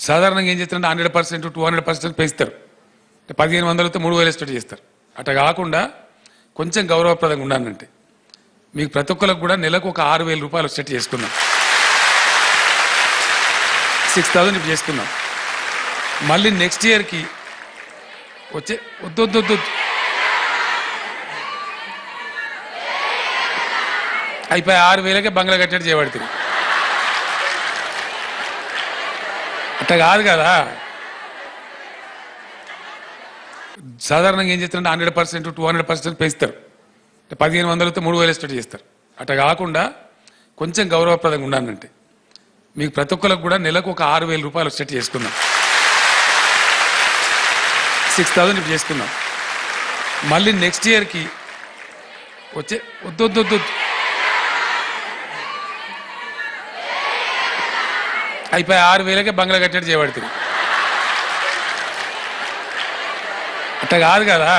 సాధారణంగా ఏం చేస్తారంటే 100% 200% పెంచుతారు. 1500తో 3000 ఎస్టేట్ చేస్తారు. అట్లా కాకుండా కొంచెం గౌరవప్రదంగా ఉండాలంటే మీకు ప్రతి ఒక్కరికి కూడా నెలకు ఒక 6000 రూపాయలు సెట్ చేసుకుందాం. 6000 ఇప్పుడు చేసుకుందాం. మళ్ళీ నెక్స్ట్ ఇయర్కి వచ్చే వద్దు అయిపోయి 6000కే బంగ్లా కట్టేట్టు చేయబడుతుంది. అట్లా కాదు కదా. సాధారణంగా ఏం చేస్తారంటే 100% 200% పెంచుతారు. 1500తో 3000 ఎస్టేట్ చేస్తారు. అట్లా కాకుండా కొంచెం గౌరవప్రదంగా ఉండాలంటే మీకు ప్రతి ఒక్కరికి కూడా నెలకు ఒక 6000 రూపాయలు సెట్ చేసుకుందాం. 6000 ఇప్పుడు చేసుకుందాం. మళ్ళీ నెక్స్ట్ ఇయర్కి వచ్చే వద్దు అయిపోయి 6000కే బంగ్లా కట్టేట్టు చేయబడుతుంది. అట్లా కాదు కదా.